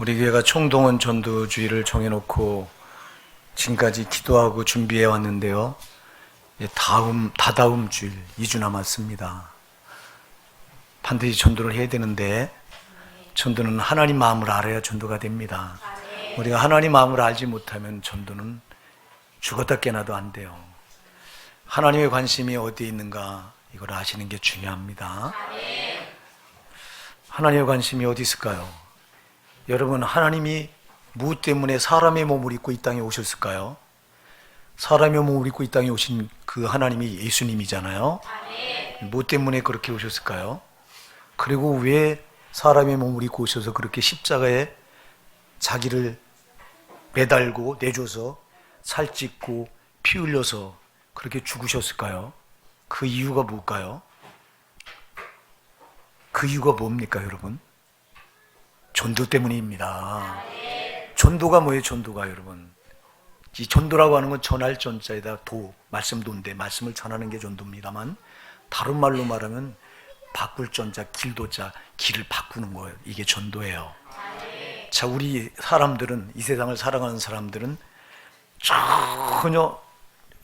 우리 교회가 총동원 전도주의를 정해놓고 지금까지 기도하고 준비해 왔는데요. 다다음 주일 2주 남았습니다. 반드시 전도를 해야 되는데 전도는 하나님 마음을 알아야 전도가 됩니다. 우리가 하나님 마음을 알지 못하면 전도는 죽었다 깨나도 안 돼요. 하나님의 관심이 어디에 있는가 이걸 아시는 게 중요합니다. 하나님의 관심이 어디 있을까요? 여러분, 하나님이 무엇 때문에 사람의 몸을 입고 이 땅에 오셨을까요? 사람의 몸을 입고 이 땅에 오신 그 하나님이 예수님이잖아요. 무엇 때문에 그렇게 오셨을까요? 그리고 왜 사람의 몸을 입고 오셔서 그렇게 십자가에 자기를 매달고 내줘서 살찢고 피 흘려서 그렇게 죽으셨을까요? 그 이유가 뭘까요? 그 이유가 뭡니까, 여러분? 전도 때문입니다. 전도가 뭐예요, 전도가 여러분? 이 전도라고 하는 건 전할 전자에다 말씀도인데 말씀을 전하는 게 전도입니다만, 다른 말로 말하면 바꿀 전자, 길도자, 길을 바꾸는 거예요. 이게 전도예요. 자, 우리 사람들은, 이 세상을 살아가는 사람들은 전혀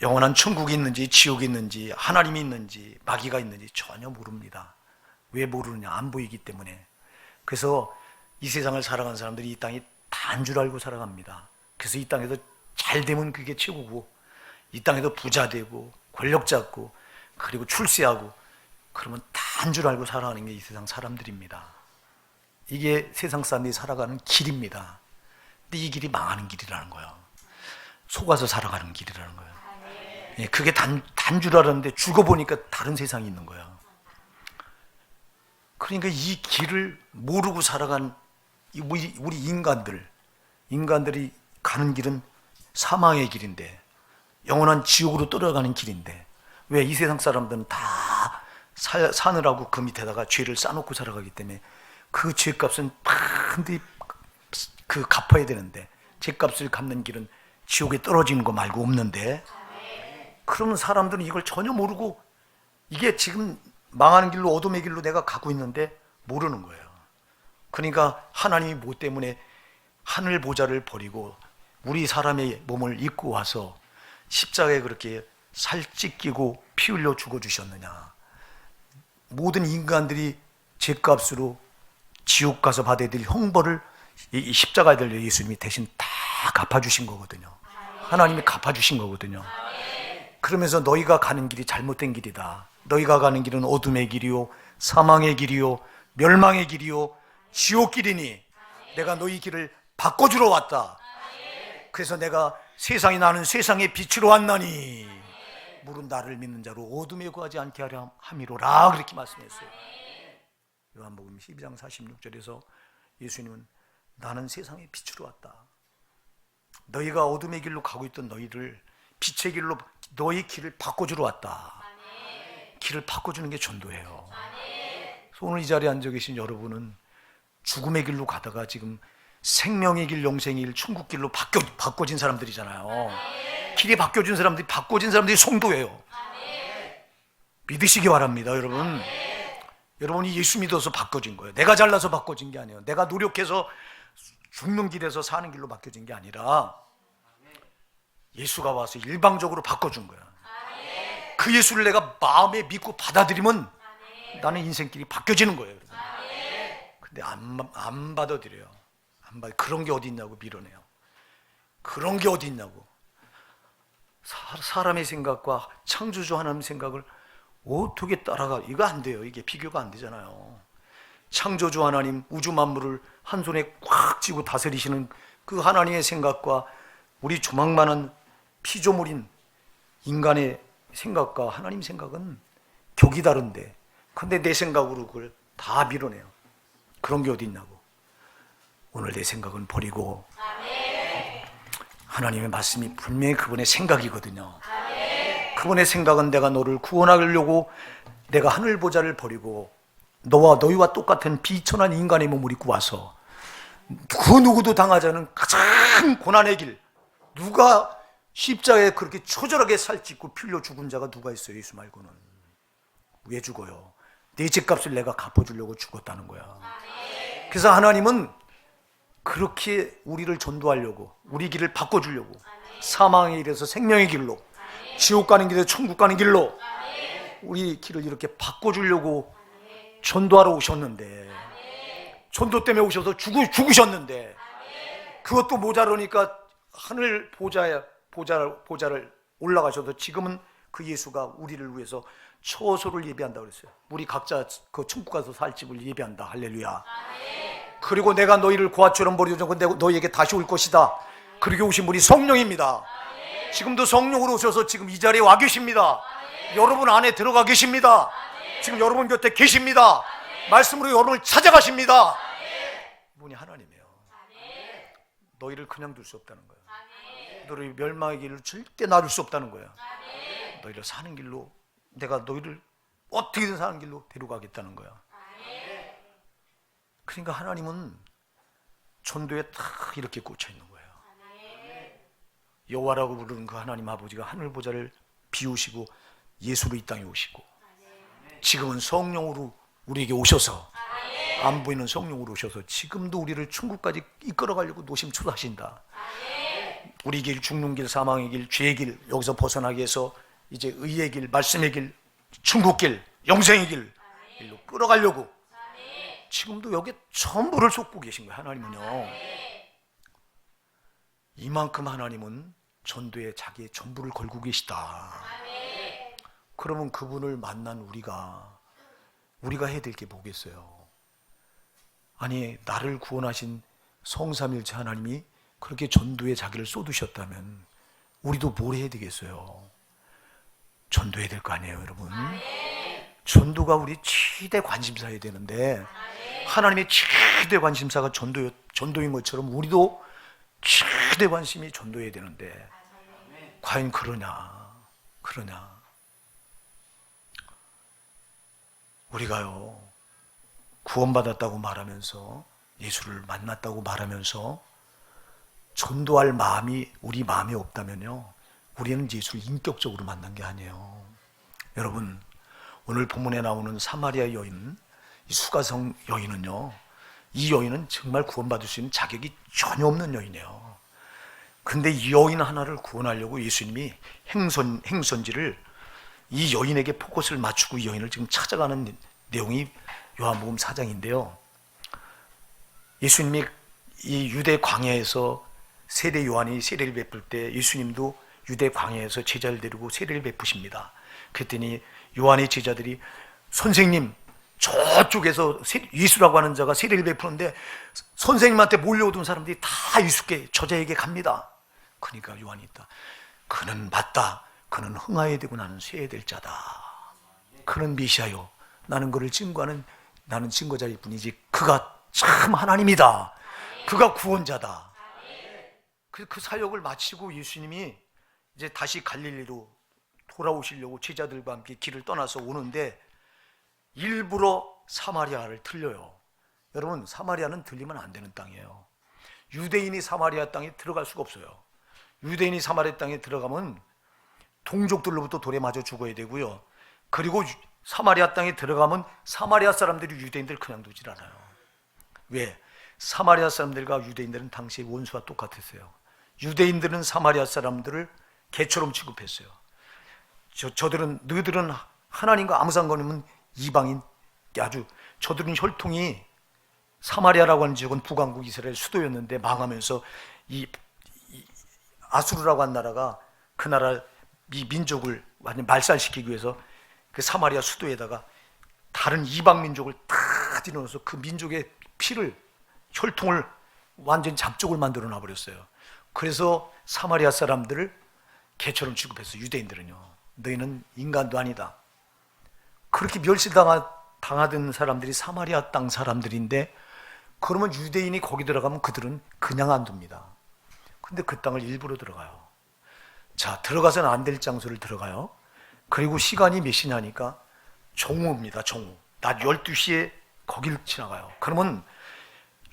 영원한 천국이 있는지 지옥이 있는지 하나님이 있는지 마귀가 있는지 전혀 모릅니다. 왜 모르느냐? 안 보이기 때문에. 그래서 이 세상을 살아가는 사람들이 이 땅이 다인 줄 알고 살아갑니다. 그래서 이 땅에서 잘 되면 그게 최고고, 이 땅에서 부자 되고 권력 잡고 그리고 출세하고 그러면 다인 줄 알고 살아가는 게 이 세상 사람들입니다. 이게 세상 사람들이 살아가는 길입니다. 근데 이 길이 망하는 길이라는 거예요. 속아서 살아가는 길이라는 거예요. 예, 그게 단 줄 알았는데 죽어보니까 다른 세상이 있는 거예요. 그러니까 이 길을 모르고 살아간 우리 인간들이 가는 길은 사망의 길인데, 영원한 지옥으로 떨어가는 길인데, 왜 이 세상 사람들은 다 사느라고 그 밑에다가 죄를 쌓아놓고 살아가기 때문에 그 죄값은 반드시 갚아야 되는데, 죄값을 갚는 길은 지옥에 떨어지는 거 말고 없는데, 그러면 사람들은 이걸 전혀 모르고 이게 지금 망하는 길로, 어둠의 길로 내가 가고 있는데 모르는 거예요. 그러니까 하나님이 뭐 때문에 하늘 보좌를 버리고 우리 사람의 몸을 입고 와서 십자가에 그렇게 살찢기고 피 흘려 죽어주셨느냐. 모든 인간들이 죄값으로 지옥 가서 받아야 될 형벌을 이 십자가에 달려 예수님이 대신 다 갚아주신 거거든요. 하나님이 갚아주신 거거든요. 그러면서 너희가 가는 길이 잘못된 길이다. 너희가 가는 길은 어둠의 길이요, 사망의 길이요, 멸망의 길이요, 지옥 길이니 내가 너희 길을 바꿔주러 왔다. 그래서 내가 나는 세상의 빛으로 왔나니 물은 나를 믿는 자로 어둠에 거하지 않게 하려 함이로라. 그렇게 말씀했어요. 요한복음 12장 46절에서 예수님은 나는 세상의 빛으로 왔다. 너희가 어둠의 길로 가고 있던 너희를 빛의 길로, 너희 길을 바꿔주러 왔다. 길을 바꿔주는 게 전도예요. 오늘 이 자리에 앉아 계신 여러분은 죽음의 길로 가다가 지금 생명의 길, 영생의 길, 천국 길로 바꿔진 사람들이잖아요. 길이 바꿔진 사람들이 성도예요. 믿으시기 바랍니다, 여러분. 여러분이 예수 믿어서 바꿔진 거예요. 내가 잘나서 바꿔진 게 아니에요. 내가 노력해서 죽는 길에서 사는 길로 바뀌어진 게 아니라 예수가 와서 일방적으로 바꿔준 거야. 그 예수를 내가 마음에 믿고 받아들이면 나는 인생길이 바뀌어지는 거예요. 근데 안 받아들여요. 그런 게 어디 있냐고 밀어내요. 그런 게 어디 있냐고. 사람의 생각과 창조주 하나님 생각을 어떻게 따라가. 이거 안 돼요. 이게 비교가 안 되잖아요. 창조주 하나님, 우주 만물을 한 손에 꽉 쥐고 다스리시는 그 하나님의 생각과 우리 조망만한 피조물인 인간의 생각과 하나님 생각은 격이 다른데, 근데 내 생각으로 그걸 다 밀어내요. 그런 게 어디 있냐고. 오늘 내 생각은 버리고 하나님의 말씀이 분명히 그분의 생각이거든요. 그분의 생각은 내가 너를 구원하려고 내가 하늘 보좌를 버리고 너희와 똑같은 비천한 인간의 몸을 입고 와서 그 누구도 당하지 않은 가장 고난의 길, 누가 십자가에 그렇게 초절하게 살찢고 피 흘려 죽은 자가 누가 있어요? 예수 말고는. 왜 죽어요? 내 죄값을 내가 갚아주려고 죽었다는 거야. 그래서 하나님은 그렇게 우리를 전도하려고, 우리 길을 바꿔주려고, 사망의 길에서 생명의 길로, 지옥 가는 길에서 천국 가는 길로 우리 길을 이렇게 바꿔주려고 전도하러 오셨는데, 전도 때문에 오셔서 죽으셨는데, 그것도 모자라니까 하늘 보좌를 올라가셔서 지금은 그 예수가 우리를 위해서 처소를 예비한다 그랬어요. 우리 각자 그 천국 가서 살 집을 예비한다. 할렐루야. 그리고 내가 너희를 고아처럼 버리고 너희에게 다시 올 것이다. 그렇게 오신 분이 성령입니다. 지금도 성령으로 오셔서 지금 이 자리에 와 계십니다. 여러분 안에 들어가 계십니다. 지금 여러분 곁에 계십니다. 말씀으로 여러분을 찾아가십니다. 이분이 하나님이에요. 너희를 그냥 둘 수 없다는 거예요. 너희 멸망의 길을 절대 놔둘 수 없다는 거예요. 너희를 사는 길로, 내가 너희를 어떻게든 사는 길로 데려가겠다는 거야. 그러니까 하나님은 전도에 딱 이렇게 꽂혀 있는 거예요. 여호와라고 부르는 그 하나님 아버지가 하늘 보좌를 비우시고 예수로 이 땅에 오시고, 지금은 성령으로 우리에게 오셔서, 안 보이는 성령으로 오셔서 지금도 우리를 천국까지 이끌어가려고 노심초사하신다. 우리 길, 죽는 길, 사망의 길, 죄의 길, 여기서 벗어나기 위해서 이제 의의 길, 말씀의 길, 천국 길, 영생의 길로 끌어가려고 지금도 여기에 전부를 쏟고 계신 거예요. 하나님은요, 이만큼 하나님은 전도에 자기의 전부를 걸고 계시다. 그러면 그분을 만난 우리가 해야 될 게 뭐겠어요? 아니, 나를 구원하신 성삼일체 하나님이 그렇게 전도에 자기를 쏟으셨다면 우리도 뭘 해야 되겠어요? 전도해야 될 거 아니에요, 여러분? 전도가 우리 최대 관심사여야 되는데, 하나님의 최대 관심사가 전도인 것처럼 우리도 최대 관심이 전도해야 되는데, 과연 그러냐? 우리가요, 구원받았다고 말하면서, 예수를 만났다고 말하면서 전도할 마음이 우리 마음에 없다면요, 우리는 예수를 인격적으로 만난 게 아니에요. 여러분, 오늘 본문에 나오는 사마리아 여인, 이 수가성 여인은요, 이 여인은 정말 구원받을 수 있는 자격이 전혀 없는 여인이에요. 근데 이 여인 하나를 구원하려고 예수님이 행선지를 이 여인에게 포커스를 맞추고 이 여인을 지금 찾아가는 내용이 요한복음 4장인데요. 예수님이 이 유대 광야에서 세례 요한이 세례를 베풀 때 예수님도 유대 광야에서 제자를 데리고 세례를 베푸십니다. 그랬더니 요한의 제자들이, 선생님, 저쪽에서 예수라고 하는 자가 세례를 베푸는데 선생님한테 몰려오던 사람들이 다 예수께, 저자에게 갑니다. 그러니까 요한이 있다. 그는 맞다. 그는 흥하여야 되고 나는 쇠해야 될 자다. 그는 메시아요. 나는 그를 증거하는, 나는 증거자일 뿐이지 그가 참 하나님이다. 그가 구원자다. 그 사역을 마치고 예수님이 이제 다시 갈릴리로 돌아오시려고 제자들과 함께 길을 떠나서 오는데 일부러 사마리아를 들려요. 여러분, 사마리아는 들리면 안 되는 땅이에요. 유대인이 사마리아 땅에 들어갈 수가 없어요. 유대인이 사마리아 땅에 들어가면 동족들로부터 돌에 맞아 죽어야 되고요. 그리고 사마리아 땅에 들어가면 사마리아 사람들이 유대인들 그냥 두질 않아요. 왜? 사마리아 사람들과 유대인들은 당시에 원수와 똑같았어요. 유대인들은 사마리아 사람들을 개처럼 취급했어요. 너희들은 하나님과 아무 상관없는 이방인, 아주 저들은 혈통이, 사마리아라고 하는 지역은 북왕국 이스라엘 수도였는데 망하면서 이 아수르라고 한 나라가 그 나라 이 민족을 완전 말살시키기 위해서 그 사마리아 수도에다가 다른 이방 민족을 다 들여넣어서 그 민족의 피를, 혈통을 완전 잡족을 만들어 놔버렸어요. 그래서 사마리아 사람들을 개처럼 취급해서 유대인들은요, 너희는 인간도 아니다. 그렇게 멸시당하던 사람들이 사마리아 땅 사람들인데, 그러면 유대인이 거기 들어가면 그들은 그냥 안 둡니다. 근데 그 땅을 일부러 들어가요. 자, 들어가서는 안 될 장소를 들어가요. 그리고 시간이 몇 시냐니까 정오입니다. 정오. 낮 12시에 거길 지나가요. 그러면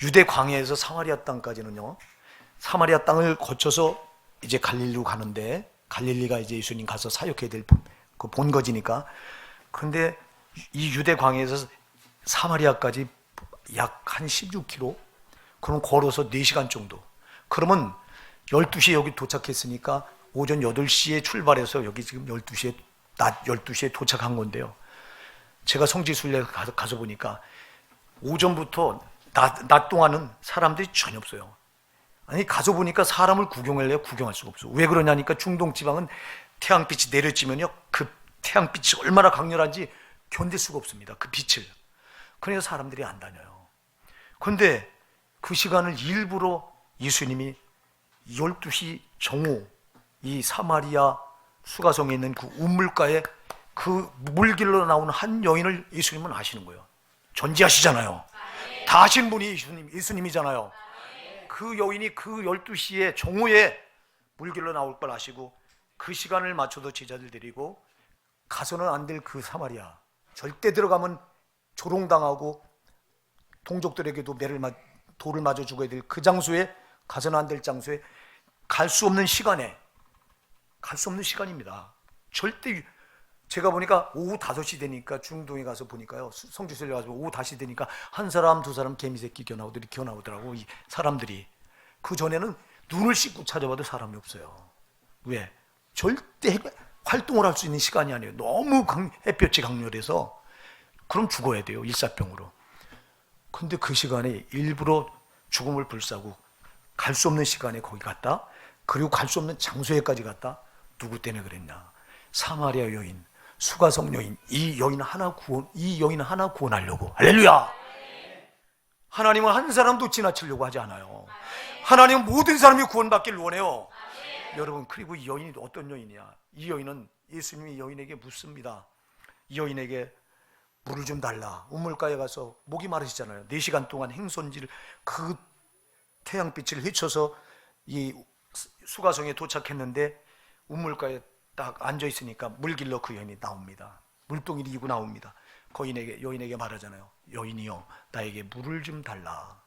유대 광야에서 사마리아 땅까지는요, 사마리아 땅을 거쳐서 이제 갈릴리로 가는데, 갈릴리가 이제 예수님 가서 사역해야 될 그 본거지니까. 근데 이 유대 광야에서 사마리아까지 약 한 16km, 그럼 걸어서 4시간 정도. 그러면 12시에 여기 도착했으니까 오전 8시에 출발해서 여기 지금 12시에, 낮 12시에 도착한 건데요. 제가 성지순례 가서 보니까 오전부터 낮 동안은 사람들이 전혀 없어요. 아니, 가서 보니까 사람을 구경할래요? 구경할 수가 없어. 왜 그러냐니까 중동 지방은 태양빛이 내려지면요, 그 태양빛이 얼마나 강렬한지 견딜 수가 없습니다. 그 빛을. 그래서 사람들이 안 다녀요. 그런데 그 시간을 일부러 예수님이 12시 정오 이 사마리아 수가성에 있는 그 우물가에 그 물길로 나오는 한 여인을 예수님은 아시는 거예요. 전지하시잖아요. 다 아신 분이 예수님이잖아요. 그 여인이 그 12시에 정오에 물길로 나올 걸 아시고 그 시간을 맞춰서 제자들 데리고 가서는 안 될 그 사마리아, 절대 들어가면 조롱당하고 동족들에게도 돌을 맞아 죽어야 될 그 장소에, 가서는 안 될 장소에, 갈 수 없는 시간에, 갈 수 없는 시간입니다. 절대. 제가 보니까 오후 5시 되니까 중동에 가서 보니까요, 성지순례 가서 오후 5시 되니까 한 사람 두 사람 개미새끼 겨나오더라고. 이 사람들이. 그 전에는 눈을 씻고 찾아봐도 사람이 없어요. 왜? 절대 활동을 할 수 있는 시간이 아니에요. 너무 햇볕이 강렬해서. 그럼 죽어야 돼요, 일사병으로. 근데 그 시간에 일부러 죽음을 불사고 갈 수 없는 시간에 거기 갔다, 그리고 갈 수 없는 장소에까지 갔다. 누구 때문에 그랬냐? 사마리아 여인, 수가성 여인, 이 여인 하나 구원하려고. 할렐루야! 하나님은 한 사람도 지나치려고 하지 않아요. 하나님은 모든 사람이 구원받기를 원해요. 여러분, 그리고 이 여인이 어떤 여인이야? 이 여인은 예수님이 여인에게 묻습니다. 이 여인에게 물을 좀 달라. 우물가에 가서 목이 마르시잖아요. 4시간 동안 행선지를, 그 태양빛을 헤쳐서 이 수가성에 도착했는데 우물가에 딱 앉아 있으니까 물길로 그 여인이 나옵니다. 물동이를 이고 나옵니다. 여인에게 말하잖아요. 여인이여, 나에게 물을 좀 달라.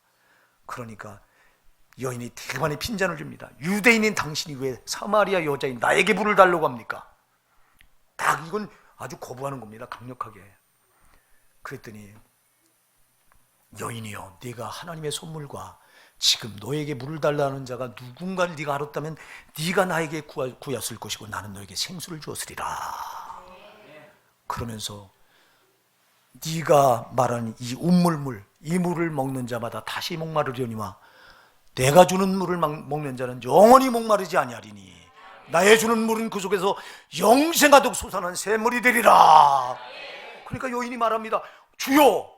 그러니까 여인이 대만의 핀잔을 줍니다. 유대인인 당신이 왜 사마리아 여자인 나에게 물을 달라고 합니까? 딱 이건 아주 거부하는 겁니다. 강력하게. 그랬더니 여인이여, 네가 하나님의 선물과 지금 너에게 물을 달라는 자가 누군가를 네가 알았다면 네가 나에게 구했을 것이고 나는 너에게 생수를 주었으리라. 그러면서 네가 말하는 이 우물물, 이 물을 먹는 자마다 다시 목마르려니와 내가 주는 물을 먹는 자는 영원히 목마르지 아니하리니 나의 주는 물은 그 속에서 영생하도록 솟아나는 샘물이 되리라. 그러니까 여인이 말합니다. 주여,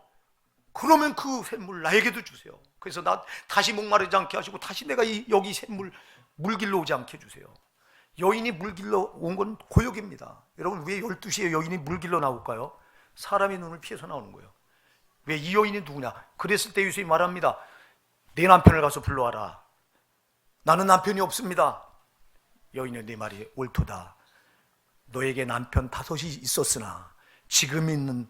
그러면 그 샘물 나에게도 주세요. 그래서 나 다시 목마르지 않게 하시고 다시 내가 여기 샘물 물길로 오지 않게 해주세요. 여인이 물길로 온 건 고역입니다. 여러분, 왜 12시에 여인이 물길로 나올까요? 사람의 눈을 피해서 나오는 거예요. 왜? 이 여인이 누구냐? 그랬을 때 예수님이 말합니다. 내 남편을 가서 불러와라. 나는 남편이 없습니다. 여인은 내 말이 옳도다. 너에게 남편 5이 있었으나 지금 있는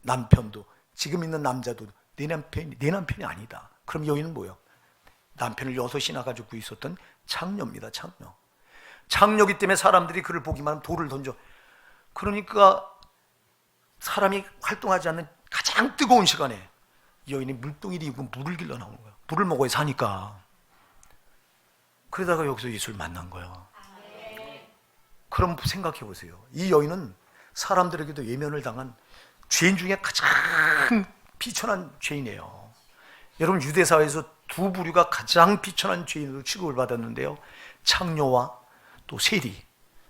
남편도, 지금 있는 남자도 내 남편이 아니다. 그럼 여인은 뭐예요? 남편을 6이나 가지고 있었던 창녀입니다. 창녀. 창녀기 때문에 사람들이 그를 보기만 하면 돌을 던져. 그러니까 사람이 활동하지 않는 가장 뜨거운 시간에 여인이 물동이를 입고 물을 길러 나오는 거예요. 물을 먹어야 사니까. 그러다가 여기서 예수를 만난 거예요. 그럼 생각해 보세요. 이 여인은 사람들에게도 예면을 당한 죄인 중에 가장 비천한 죄인이에요. 여러분, 유대사회에서 두 부류가 가장 비천한 죄인으로 취급을 받았는데요, 창녀와 또 세리.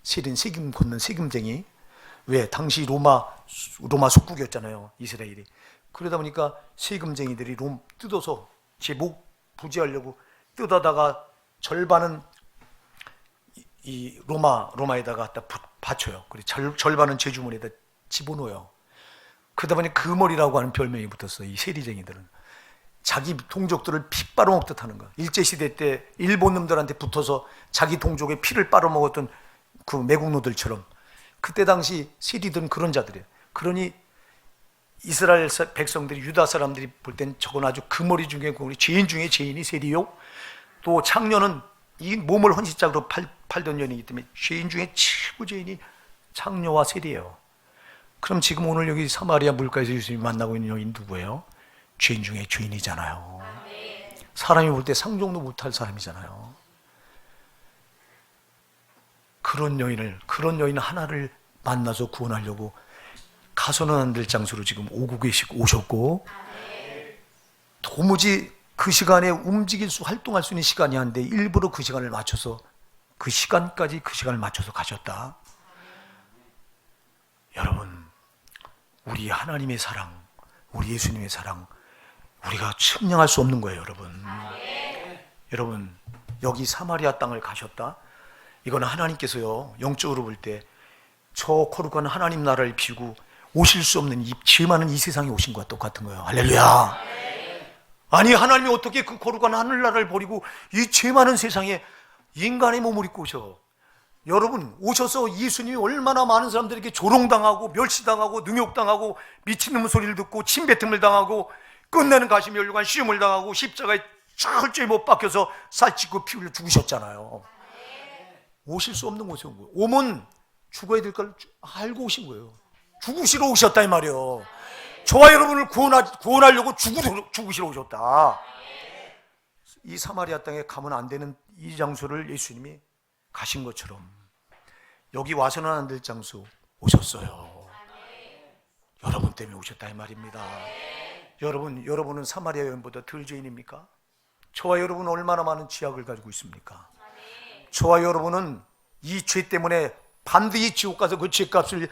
세리는 세금 걷는 세금쟁이. 왜? 당시 로마 속국이었잖아요, 이스라엘이. 그러다 보니까 세금쟁이들이 뜯어서 제 목 부지하려고 뜯어다가 절반은 이 로마에다가 갖다 받쳐요. 그리고 절반은 제주문에다 집어넣어요. 그러다 보니 금월이라고 하는 별명이 붙었어요. 이 세리쟁이들은 자기 동족들을 피 빨아먹듯 하는 거야. 일제시대 때 일본 놈들한테 붙어서 자기 동족의 피를 빨아먹었던 그 매국노들처럼 그때 당시 세리들은 그런 자들이에요. 그러니 이스라엘 백성들이, 유다 사람들이 볼 땐 저건 아주 금어리 중에 금어리, 죄인 중에 죄인이 세리요. 또 창녀는 이 몸을 헌신짝으로 팔던 여인이기 때문에 죄인 중에 최고 죄인이 창녀와 세리예요. 그럼 지금 오늘 여기 사마리아 물가에서 예수님이 만나고 있는 여인 누구예요? 죄인 중에 죄인이잖아요. 사람이 볼 때 상종도 못할 사람이잖아요. 그런 여인 하나를 만나서 구원하려고 가서는 안 될 장소로 지금 오셨고, 도무지 그 시간에 활동할 수 있는 시간이 한데 일부러 그 시간을 맞춰서 그 시간까지 가셨다. 여러분, 우리 하나님의 사랑, 우리 예수님의 사랑, 우리가 측량할 수 없는 거예요, 여러분. 여러분, 여기 사마리아 땅을 가셨다. 이거는 하나님께서요, 영적으로 볼 때 저 거룩한 하나님 나라를 비우고 오실 수 없는 죄 많은 이 세상에 오신 것과 똑같은 거예요. 할렐루야. 아니, 하나님이 어떻게 그 거룩한 하늘나라를 버리고 이 죄 많은 세상에 인간의 몸을 입고 오셔. 여러분, 오셔서 예수님이 얼마나 많은 사람들에게 조롱당하고 멸시당하고 능욕당하고 미친놈 소리를 듣고 침뱉음을 당하고 끝내는 가시면류관 시험을 당하고 십자가에 철저히 못 박혀서 살찌고 피 흘려 죽으셨잖아요. 오실 수 없는 곳에 온 거예요. 오면 죽어야 될 걸 알고 오신 거예요. 죽으시러 오셨다 이 말이에요. 저와 여러분을 구원하려고 죽으시러 오셨다. 이 사마리아 땅에 가면 안 되는 이 장소를 예수님이 가신 것처럼 여기 와서는 안 될 장소 오셨어요. 여러분 때문에 오셨다 이 말입니다. 여러분은 사마리아 여인보다 덜 죄인입니까? 저와 여러분은 얼마나 많은 죄악을 가지고 있습니까? 저와 여러분은 이 죄 때문에 반드시 지옥 가서 그 죄값을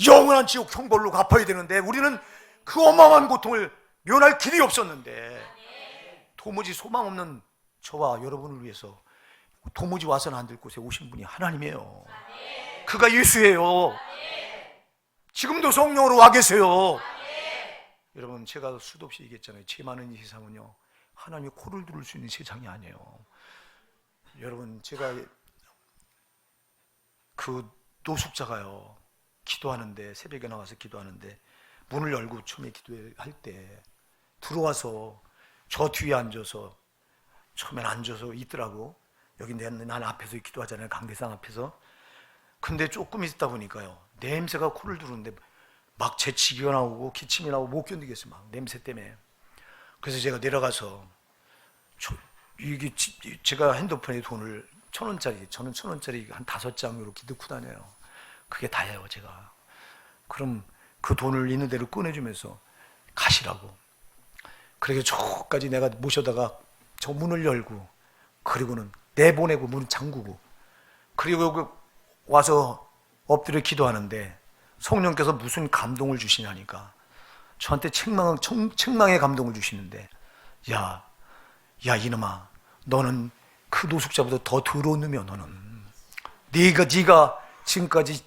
영원한 지옥 형벌로 갚아야 되는데 우리는 그 어마어마한 고통을 면할 길이 없었는데 도무지 소망 없는 저와 여러분을 위해서 도무지 와서는 안 될 곳에 오신 분이 하나님이에요. 그가 예수예요. 지금도 성령으로 와 계세요. 여러분, 제가 수도 없이 얘기했잖아요. 죄 많은 이 세상은요, 하나님이 코를 들을 수 있는 세상이 아니에요. 여러분, 제가 그 노숙자가요, 기도하는데, 새벽에 나와서 기도하는데 문을 열고 처음에 기도할 때 들어와서 저 뒤에 앉아서 처음엔 앉아서 있더라고. 여기 난 앞에서 기도하잖아요, 강대상 앞에서. 근데 조금 있다 보니까요, 냄새가 코를 들어오는데 막 재치기가 나오고 기침이 나오고 못 견디겠어요, 막 냄새 때문에. 그래서 제가 내려가서 이게 제가 핸드폰에 돈을 1,000원짜리, 저는 1,000원짜리 한 5장 이렇게 넣고 다녀요. 그게 다예요, 제가. 그럼 그 돈을 있는 대로 꺼내주면서 가시라고. 그렇게 저까지 내가 모셔다가 저 문을 열고, 그리고는 내보내고 문 잠그고, 그리고 와서 엎드려 기도하는데 성령께서 무슨 감동을 주시냐니까 저한테 책망의 감동을 주시는데, 야 이놈아, 너는 그 노숙자보다 더 더러운 놈이야. 너는 네가 지금까지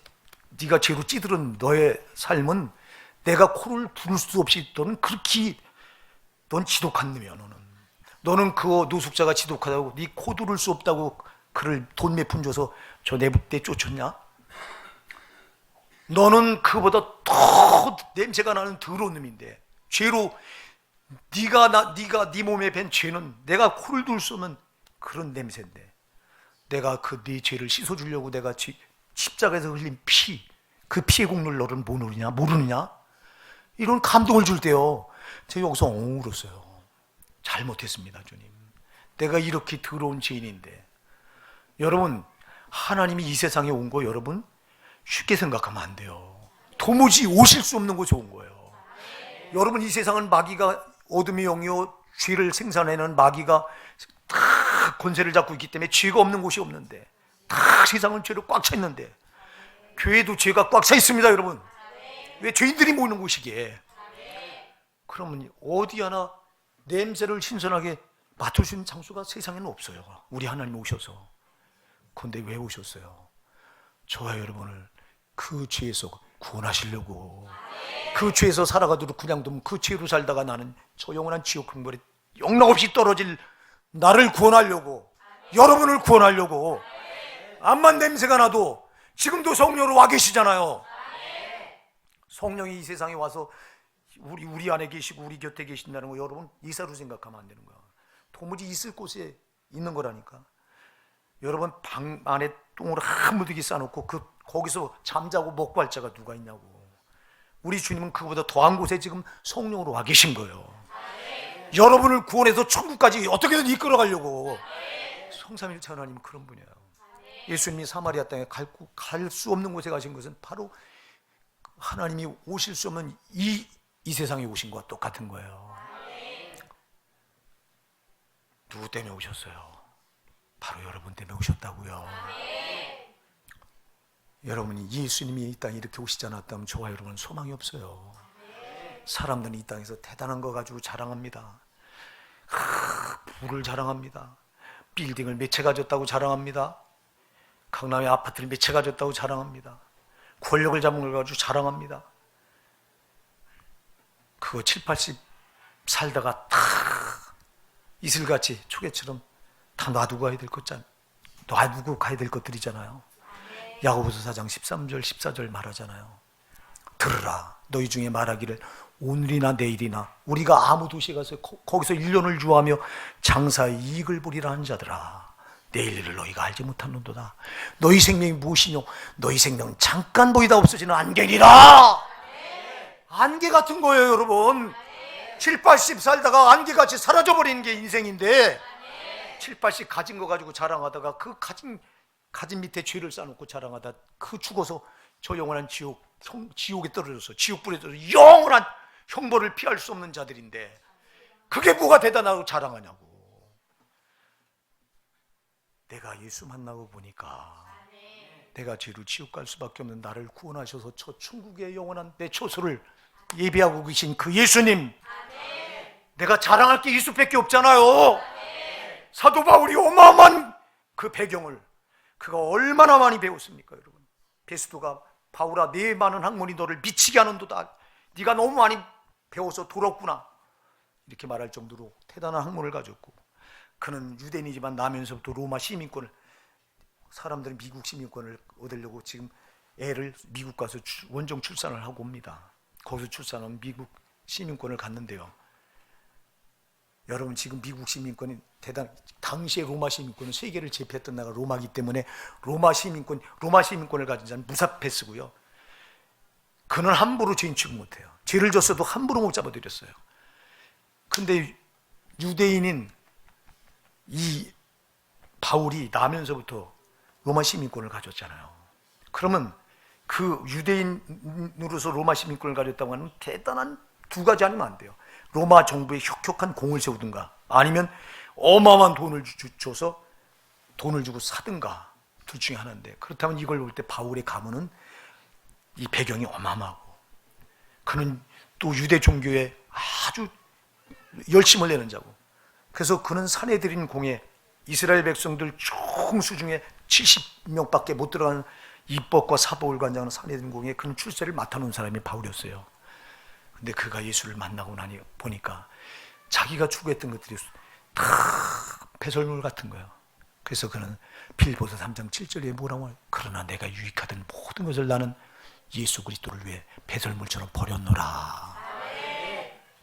네가 죄로 찌들은 너의 삶은 내가 코를 부를 수 없이 넌 지독한 놈이야. 너는 그 노숙자가 지독하다고 네 코 두를 수 없다고 그를 돈 몇 푼 줘서 저 내부대 쫓았냐? 너는 그보다 더 냄새가 나는 더러운 놈인데, 죄로 네가 네 몸에 밴 죄는 내가 코를 둘 수 없는 그런 냄새인데, 내가 네 죄를 씻어주려고 내가 십자가에서 흘린 그 피의 공로를 너는 모르느냐? 이런 감동을 줄 때요, 제가 여기서 울었어요. 잘못했습니다, 주님. 내가 이렇게 더러운 죄인인데. 여러분, 하나님이 이 세상에 온 거 여러분 쉽게 생각하면 안 돼요. 도무지 오실 수 없는 곳에 온 거예요. 여러분, 이 세상은 마귀가, 어둠의 영이요 죄를 생산해내는 마귀가 다 권세를 잡고 있기 때문에 죄가 없는 곳이 없는데, 다 세상은 죄로 꽉 차 있는데, 교회도 죄가 꽉 차 있습니다, 여러분. 왜? 죄인들이 모이는 곳이기에. 그러면 어디 하나 냄새를 신선하게 맡을 수 있는 장소가 세상에는 없어요. 우리 하나님 오셔서. 그런데 왜 오셨어요? 저와 여러분을 그 죄에서 구원하시려고. 그 죄에서 살아가도록 그냥 두면 그 죄로 살다가 나는 저 영원한 지옥 형벌에 영락없이 떨어질 나를 구원하려고, 여러분을 구원하려고. 암만 냄새가 나도 지금도 성령으로 와 계시잖아요. 성령이 이 세상에 와서 우리 안에 계시고 우리 곁에 계신다는 거 여러분 이사로 생각하면 안 되는 거야. 도무지 있을 곳에 있는 거라니까. 여러분, 방 안에 똥을 한 무더기 싸놓고 거기서 잠자고 먹고 할 자가 누가 있냐고. 우리 주님은 그보다 더한 곳에 지금 성령으로 와 계신 거예요. 여러분을 구원해서 천국까지 어떻게든 이끌어가려고. 성삼일체 하나님은 그런 분이에요. 예수님이 사마리아 땅에 갈 수 없는 곳에 가신 것은 바로 하나님이 오실 수 없는 이 세상에 오신 것과 똑같은 거예요. 누구 때문에 오셨어요? 바로 여러분 때문에 오셨다고요. 여러분이 예수님이 이 땅에 이렇게 오시지 않았다면 저와 여러분은 소망이 없어요. 사람들은 이 땅에서 대단한 거 가지고 자랑합니다. 부를 자랑합니다. 빌딩을 몇 채 가졌다고 자랑합니다. 강남의 아파트를 몇 채 가졌다고 자랑합니다. 권력을 잡은 걸 가지고 자랑합니다. 그거 7, 80 살다가 다 이슬같이 초계처럼 다 놔두고 가야 될 놔두고 가야 될 것들이잖아요. 야고보서 4장 13절 14절 말하잖아요. 들으라, 너희 중에 말하기를 오늘이나 내일이나 우리가 아무 도시에 가서 거기서 1년을 주하며 장사의 이익을 보리라 하는 자들아, 내일 일을 너희가 알지 못하는도다. 너희 생명이 무엇이뇨? 너희 생명은 잠깐 보이다 없어지는 안개니라. 안개 같은 거예요, 여러분. 7, 80 살다가 안개같이 사라져버리는 게 인생인데, 7, 80 가진 거 가지고 자랑하다가 그 가진 밑에 죄를 쌓아놓고 자랑하다 그 죽어서 저 영원한 지옥에 떨어져서 지옥불에 떨어져서 영원한 형벌을 피할 수 없는 자들인데, 그게 뭐가 대단하고 자랑하냐고. 내가 예수 만나고 보니까 내가 죄로 지옥 갈 수밖에 없는 나를 구원하셔서 저 천국의 영원한 내 처소를 예비하고 계신 그 예수님, 내가 자랑할 게 예수밖에 없잖아요. 사도 바울이 어마어마한 그 배경을 그가 얼마나 많이 배웠습니까, 여러분. 베스도가 바울아, 네 많은 학문이 너를 미치게 하는도다. 네가 너무 많이 배워서 돌았구나, 이렇게 말할 정도로 대단한 학문을 가졌고, 그는 유대인이지만 나면서부터 로마 시민권을, 사람들은 미국 시민권을 얻으려고 지금 애를 미국 가서 원정 출산을 하고 옵니다. 거기서 출산하면 미국 시민권을 갖는데요. 여러분, 지금 미국 시민권이 당시에 로마 시민권은 세계를 제패했던 나라가 로마이기 때문에 로마 시민권을 가진 자는 무사 패스고요. 그는 함부로 죄인 취급 못해요. 죄를 졌어도 함부로 못 잡아들였어요. 근데 유대인인 이 바울이 나면서부터 로마 시민권을 가졌잖아요. 그러면 그 유대인으로서 로마 시민권을 가졌다고 하는 대단한 두 가지 아니면 안 돼요. 로마 정부에 혁혁한 공을 세우든가, 아니면 어마어마한 돈을 줘서 돈을 주고 사든가, 둘 중에 하나인데, 그렇다면 이걸 볼 때 바울의 가문은 이 배경이 어마어마하고, 그는 또 유대 종교에 아주 열심을 내는 자고, 그래서 그는 사내들인 공에 이스라엘 백성들 총수 중에 70명밖에 못 들어가는 입법과 사법을 관장하는 사내들인 공에 그는 출세를 맡아놓은 사람이 바울이었어요. 근데 그가 예수를 만나고 나니 보니까 자기가 추구했던 것들이 다 배설물 같은 거예요. 그래서 그는 빌보서 3장 7절에 뭐라고 해요? 그러나 내가 유익하던 모든 것을 나는 예수 그리스도를 위해 배설물처럼 버렸노라.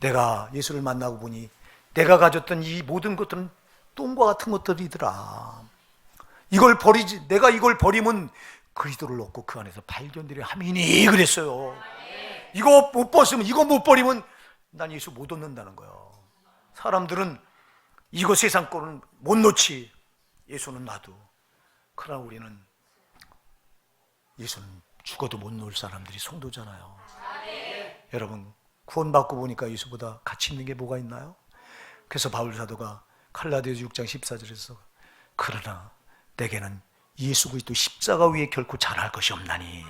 내가 예수를 만나고 보니 내가 가졌던 이 모든 것들은 똥과 같은 것들이더라. 내가 이걸 버리면 그리스도를 얻고 그 안에서 발견되려 함이니 그랬어요. 이거 못 버리면 난 예수 못 얻는다는 거예요. 사람들은 이거 세상 거는 못 놓지, 예수는 놔도. 그러나 우리는 예수는 죽어도 못 놓을 사람들이 성도잖아요. 여러분, 구원받고 보니까 예수보다 가치 있는 게 뭐가 있나요? 그래서 바울 사도가 갈라디아서 6장 14절에서 그러나 내게는 예수 그리스도 십자가 위에 결코 자랑할 것이 없나니.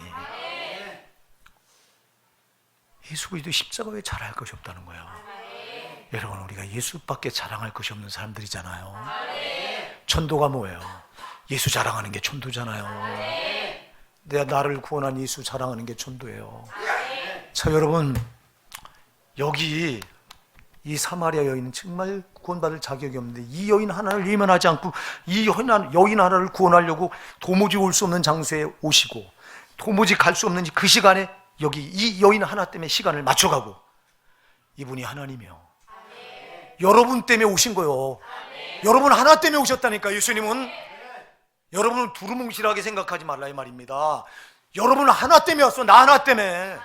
예수 그리스도 십자가 위에 자랑할 것이 없다는 거예요. 여러분, 우리가 예수밖에 자랑할 것이 없는 사람들이잖아요. 천도가 뭐예요? 예수 자랑하는 게 천도잖아요. 내가 나를 구원한 예수 자랑하는 게 천도예요. 자, 여러분, 여기 이 사마리아 여인은 정말 구원받을 자격이 없는데 이 여인 하나를 외면하지 않고 이 여인 하나를 구원하려고 도무지 올 수 없는 장소에 오시고 도무지 갈 수 없는 그 시간에 여기 이 여인 하나 때문에 시간을 맞춰가고, 이분이 하나님이요, 여러분 때문에 오신 거요. 여러분 하나 때문에 오셨다니까. 예수님은 여러분을 두루뭉실하게 생각하지 말라 이 말입니다. 여러분 하나 때문에 왔어. 나 하나 때문에.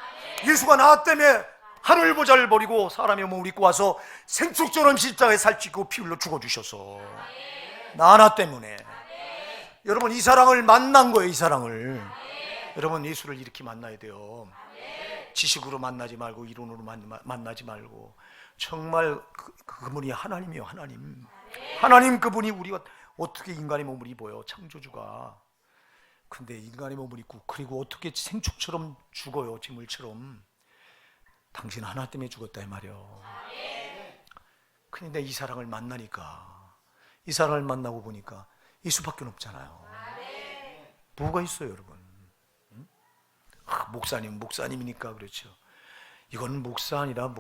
예수가 나 때문에 하늘 보좌를 버리고 사람의 몸을 입고 와서 생축처럼 십자가에 살찌고 피 흘려 죽어주셔서 나 하나 때문에. 여러분, 이 사랑을 만난 거예요. 이 사랑을. 여러분, 예수를 이렇게 만나야 돼요. 지식으로 만나지 말고 이론으로 만나지 말고 정말 그분이 하나님이에요. 하나님 그분이 우리가 어떻게 인간의 몸을 입어요. 창조주가. 근데 인간의 몸을 입고 그리고 어떻게 생축처럼 죽어요. 재물처럼. 당신 하나 때문에 죽었다 이 말이요. 그런데 이 사랑을 만나니까, 이 사랑을 만나고 보니까 예수밖에 없잖아요. 뭐가 있어요 여러분? 목사님이니까 그렇죠. 이건 목사 아니라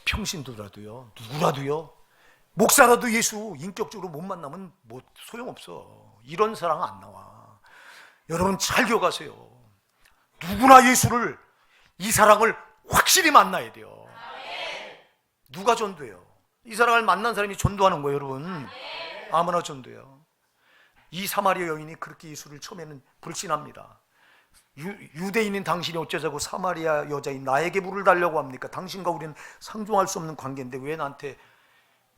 평신도라도요, 누구라도요, 목사라도 예수 인격적으로 못 만나면 뭐 소용없어. 이런 사랑 안 나와. 여러분 잘 기억하세요. 누구나 예수를, 이 사랑을 확실히 만나야 돼요. 누가 전도해요? 이 사랑을 만난 사람이 전도하는 거예요 여러분. 아무나 전도해요. 이 사마리아 여인이 그렇게 예수를 처음에는 불신합니다. 유대인인 당신이 어쩌자고 사마리아 여자인 나에게 물을 달라고 합니까? 당신과 우리는 상종할 수 없는 관계인데 왜 나한테.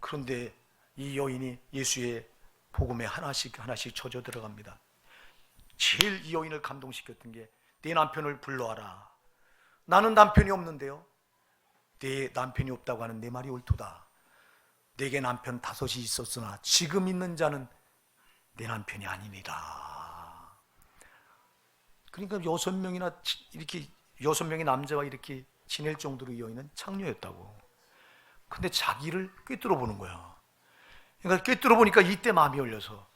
그런데 이 여인이 예수의 복음에 하나씩 젖어 들어갑니다. 제일 이 여인을 감동시켰던 게 내 남편을 불러와라. 나는 남편이 없는데요. 내 남편이 없다고 하는 내 말이 옳도다. 내게 남편 5이 있었으나 지금 있는 자는 내 남편이 아니니라. 그러니까 6명이나 이렇게 6명의 남자와 이렇게 지낼 정도로 이 여인은 창녀였다고. 근데 자기를 꿰뚫어 보는 거야. 그러니까 꿰뚫어 보니까 이때 마음이 열려서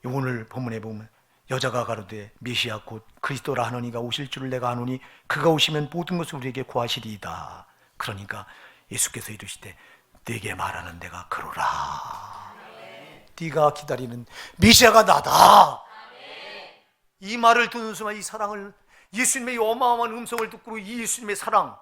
오늘 본문에 보면 여자가 가로되 메시아 곧 그리스도라 하는 이가 오실 줄을 내가 아노니 그가 오시면 모든 것을 우리에게 구하시리이다. 그러니까 예수께서 이르시되 네게 말하는 내가 그러라. 네가 기다리는 메시아가 나다. 이 말을 듣는 순간 이 사랑을, 예수님의 어마어마한 음성을 듣고 이 예수님의 사랑,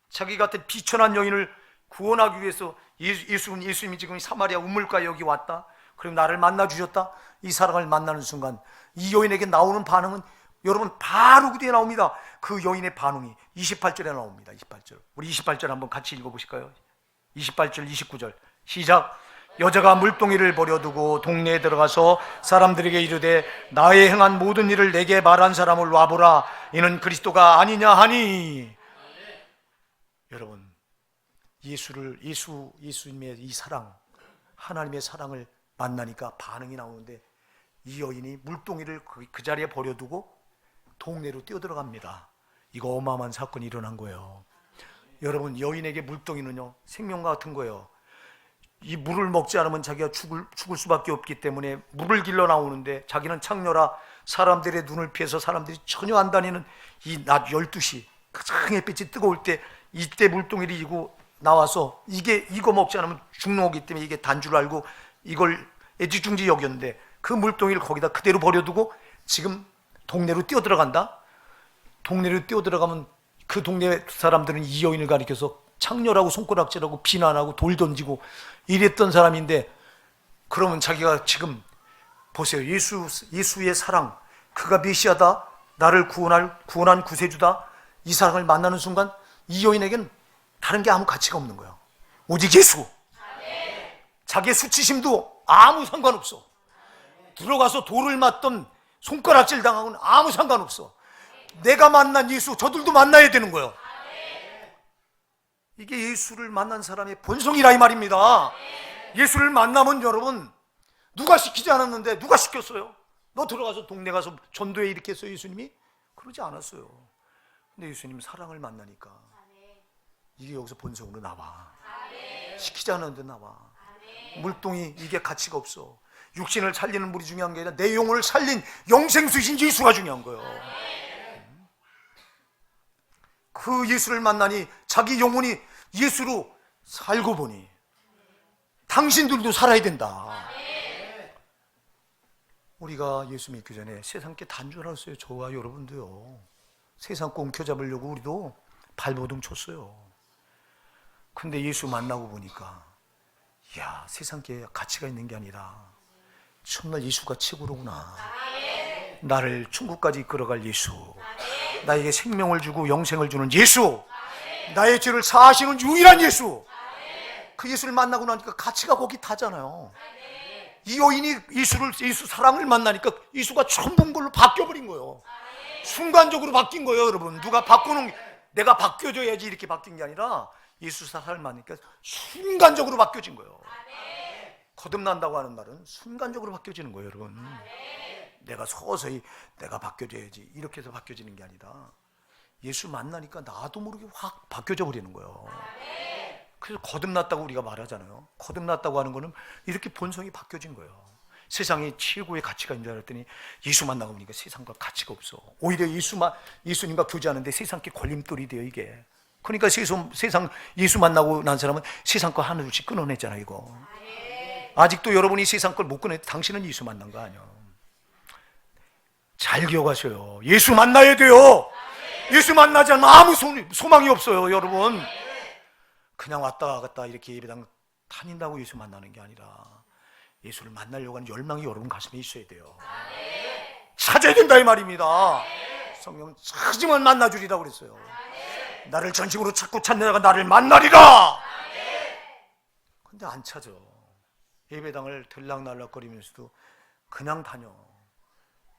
자기 같은 비천한 여인을 구원하기 위해서 예수님이 지금 사마리아 우물가에 여기 왔다. 그리고 나를 만나 주셨다. 이 사랑을 만나는 순간 이 여인에게 나오는 반응은 여러분 바로 그 뒤에 나옵니다. 그 여인의 반응이 28절에 나옵니다. 28절. 우리 28절 한번 같이 읽어보실까요? 28절 29절 시작. 여자가 물동이를 버려두고 동네에 들어가서 사람들에게 이르되 나의 행한 모든 일을 내게 말한 사람을 와보라. 이는 그리스도가 아니냐 하니. 여러분, 예수님의 이 사랑, 하나님의 사랑을 만나니까 반응이 나오는데 이 여인이 물동이를 그 자리에 버려두고 동네로 뛰어들어갑니다. 이거 어마어마한 사건이 일어난 거예요. 여러분, 여인에게 물동이는요 생명과 같은 거예요. 이 물을 먹지 않으면 자기가 죽을 수밖에 없기 때문에 물을 길러 나오는데 자기는 창녀라 사람들의 눈을 피해서 사람들이 전혀 안 다니는 이 낮 12시 가장 햇빛이 뜨거울 때 이때 물동이를 이고 나와서 이거 먹지 않으면 죽는 거기 때문에 이게 단 줄 알고 이걸 애지중지 여겼는데 그 물동이를 거기다 그대로 버려두고 지금 동네로 뛰어들어간다. 동네로 뛰어들어가면 그 동네 사람들은 이 여인을 가리켜서 창녀라고 손가락질하고 비난하고 돌 던지고 이랬던 사람인데, 그러면 자기가 지금 보세요. 예수의 사랑, 그가 메시아다, 나를 구원한 구세주다, 이 사랑을 만나는 순간 이 여인에겐 다른 게 아무 가치가 없는 거예요. 오직 예수. 자기의 수치심도 아무 상관없어. 들어가서 돌을 맞던 손가락질 당하고는 아무 상관없어. 내가 만난 예수, 저들도 만나야 되는 거예요. 이게 예수를 만난 사람의 본성이라 이 말입니다. 예수를 만나면 여러분, 누가 시키지 않았는데 누가 시켰어요? 너 들어가서 동네 가서 전도해 이렇게 했어요 예수님이? 그러지 않았어요. 근데 예수님 사랑을 만나니까 이게 여기서 본성으로 나와. 시키지 않았는데 나와. 물동이 이게 가치가 없어. 육신을 살리는 물이 중요한 게 아니라 내 영혼을 살린 영생수이신 예수가 중요한 거예요. 그 예수를 만나니 자기 영혼이 예수로 살고 보니 당신들도 살아야 된다. 우리가 예수 믿기 전에 세상 게 단 줄 알았어요. 저와 여러분도요. 세상 거 움켜잡으려고 우리도 발버둥 쳤어요. 근데 예수 만나고 보니까 야, 세상 게 가치가 있는 게 아니라 정말 예수가 최고로구나. 나를 천국까지 이끌어갈 예수, 나에게 생명을 주고 영생을 주는 예수, 나의 죄를 사하시는 유일한 예수. 그 예수를 만나고 나니까 가치가 거기 타잖아요. 이 여인이 예수 사랑을 만나니까 예수가 처음 본 걸로 바뀌어버린 거예요. 순간적으로 바뀐 거예요, 여러분. 누가 바꾸는, 내가 바뀌어줘야지 이렇게 바뀐 게 아니라 예수 사랑을 만나니까 순간적으로 바뀌어진 거예요. 거듭난다고 하는 말은 순간적으로 바뀌어지는 거예요, 여러분. 내가 서서히 내가 바뀌어져야지 이렇게 해서 바뀌어지는 게 아니라 예수 만나니까 나도 모르게 확 바뀌어져 버리는 거예요. 그래서 거듭났다고 우리가 말하잖아요. 거듭났다고 하는 거는 이렇게 본성이 바뀌어진 거예요. 세상에 최고의 가치가 있는 줄 알았더니 예수 만나고 보니까 세상과 가치가 없어. 오히려 예수님과 교제하는데 세상께 걸림돌이 돼요, 이게. 그러니까 세상 예수 만나고 난 사람은 세상 거 하나둘씩 끊어냈잖아요, 이거. 아직도 여러분이 세상 걸 못 끊어냈, 당신은 예수 만난 거 아니야. 잘 기억하셔요. 예수 만나야 돼요. 예수 만나지 않으면 아무 소망이 없어요, 여러분. 그냥 왔다 갔다 이렇게 예배당 다닌다고 예수 만나는 게 아니라 예수를 만나려고 하는 열망이 여러분 가슴에 있어야 돼요. 찾아야 된다 이 말입니다. 성령은 찾으면 만나주리라 그랬어요. 나를 전심으로 찾고 찾는 자가 나를 만나리라. 근데 안 찾아. 예배당을 들락날락거리면서도 그냥 다녀.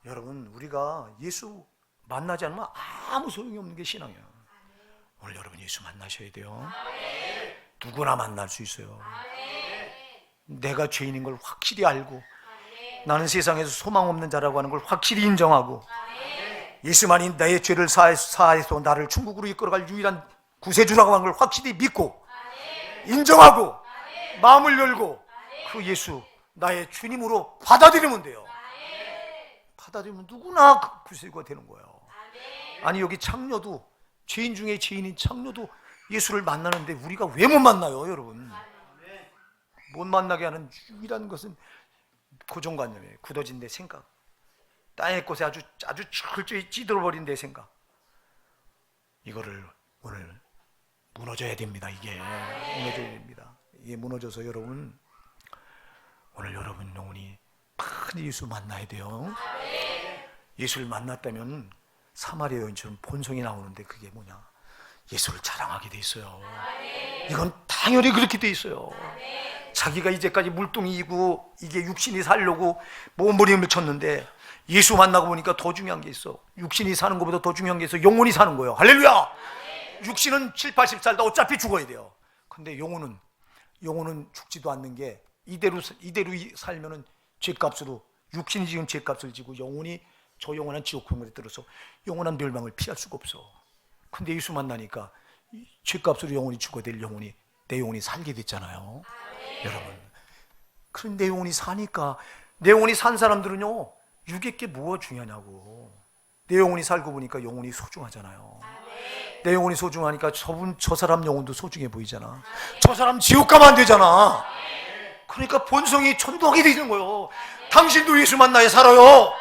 여러분, 우리가 예수 만나지 않으면 아무 소용이 없는 게 신앙이에요. 오늘 여러분 예수 만나셔야 돼요. 누구나 만날 수 있어요. 내가 죄인인 걸 확실히 알고, 나는 세상에서 소망 없는 자라고 하는 걸 확실히 인정하고, 예수만이 나의 죄를 사해서 나를 천국으로 이끌어갈 유일한 구세주라고 하는 걸 확실히 믿고 인정하고 마음을 열고 그 예수 나의 주님으로 받아들이면 돼요. 받아들이면 누구나 구세주가 되는 거예요. 아니, 여기 창녀도, 죄인 중에 죄인인 창녀도 예수를 만나는데 우리가 왜 못 만나요, 여러분? 못 만나게 하는 유일한 것은 고정관념이에요. 굳어진 내 생각, 땅의 곳에 아주 철저히 찌들어버린 내 생각. 이거를 오늘 무너져야 됩니다. 이게 무너져야 됩니다. 이게 무너져서 여러분, 오늘 여러분 영혼이 많이 예수 만나야 돼요. 예수를 만났다면 사마리아 여인처럼 본성이 나오는데 그게 뭐냐? 예수를 자랑하게 돼 있어요. 이건 당연히 그렇게 돼 있어요. 자기가 이제까지 물뚱이고 이게 육신이 살려고 몸부림을 쳤는데 예수 만나고 보니까 더 중요한 게 있어. 육신이 사는 것보다 더 중요한 게 있어. 영혼이 사는 거예요. 할렐루야. 육신은 7, 80 살다 어차피 죽어야 돼요. 근데 영혼은 죽지도 않는 게 이대로 살면은 죄값으로, 육신이 지금 죄값을 지고 영혼이 저 영원한 지옥행에 들어서 영원한 멸망을 피할 수가 없어. 근데 예수 만나니까 죄값으로 영혼이 죽어야 될 영혼이, 내 영혼이 살게 됐잖아요. 여러분, 그런 내 영혼이 사니까, 내 영혼이 산 사람들은요, 육의 게 뭐가 중요하냐고. 내 영혼이 살고 보니까 영혼이 소중하잖아요. 내 영혼이 소중하니까 저 사람 영혼도 소중해 보이잖아. 저 사람 지옥 가면 안 되잖아. 그러니까 본성이 천도하게 되는 거예요. 당신도 예수 만나야 살아요.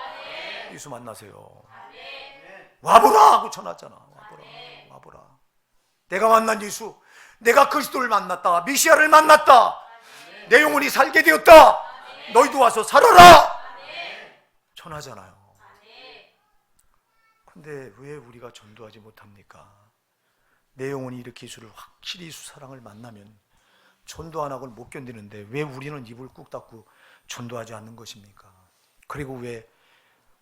예수 만나세요. 와보라 하고 전하잖아. 와보라. 내가 만난 예수, 내가 그리스도를 만났다, 메시아를 만났다, 내 영혼이 살게 되었다, 너희도 와서 살아라 전하잖아요. 근데 왜 우리가 전도하지 못합니까? 내 영혼이 이렇게 예수를 확실히 예수 사랑을 만나면 전도 안 하고는 못 견디는데 왜 우리는 입을 꾹 닫고 전도하지 않는 것입니까? 그리고 왜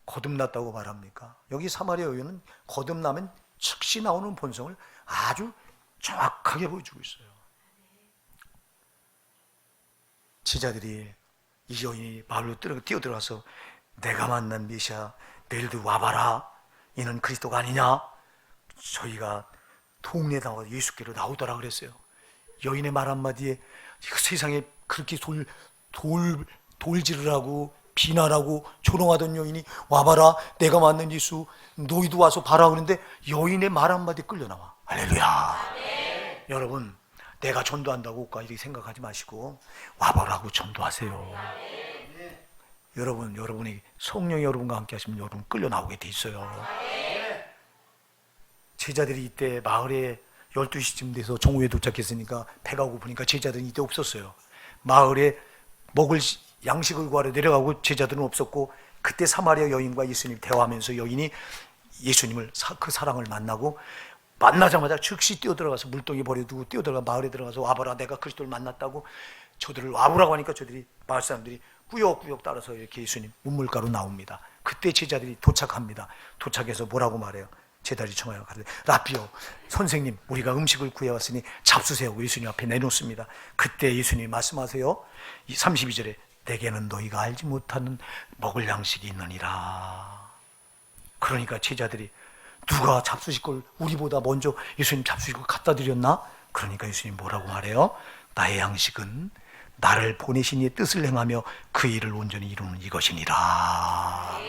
거듭났다고 말합니까? 여기 사마리아 여인은 거듭나면 즉시 나오는 본성을 아주 정확하게 보여주고 있어요. 제자들이 이 여인이 마을로 뛰어들어가서 내가 만난 메시아, 너희들도 와봐라, 이는 그리스도가 아니냐? 저희가 동네에 나와서 예수께로 나오더라 그랬어요. 여인의 말 한마디에 세상에 그렇게 돌질을 하고 비난하고 조롱하던 여인이 와봐라, 내가 만난 예수, 너희도 와서 봐라 그러는데 여인의 말 한마디에 끌려나와. 할렐루야. 네. 여러분, 내가 전도한다고 이렇게 생각하지 마시고 와보라고 전도하세요. 네. 여러분이 성령이 여러분과 함께 하시면 여러분 끌려 나오게 돼 있어요. 네. 제자들이 이때 마을에 12시쯤 돼서 정오에 도착했으니까 배가 고프니까 제자들은 이때 없었어요. 마을에 먹을 양식을 구하러 내려가고 제자들은 없었고, 그때 사마리아 여인과 예수님 대화하면서 여인이 예수님을 그 사랑을 만나고 만나자마자 즉시 뛰어들어가서 물동이 버려두고 뛰어들어가 마을에 들어가서 와봐라, 내가 그리스도를 만났다고. 저들을 와보라고 하니까 저들이, 마을 사람들이 꾸역꾸역 따라서 이렇게 예수님 문물가로 나옵니다. 그때 제자들이 도착합니다. 도착해서 뭐라고 말해요? 제자들이 청하여 가르쳐, 라비요, 선생님, 우리가 음식을 구해왔으니 잡수세요. 예수님 앞에 내놓습니다. 그때 예수님이 말씀하세요. 32절에 내게는 너희가 알지 못하는 먹을 양식이 있느니라. 그러니까 제자들이, 누가 잡수실 걸 우리보다 먼저 예수님 잡수실 걸 갖다 드렸나? 그러니까 예수님 뭐라고 말해요? 나의 양식은 나를 보내신 이의 뜻을 행하며 그 일을 온전히 이루는 이것이니라.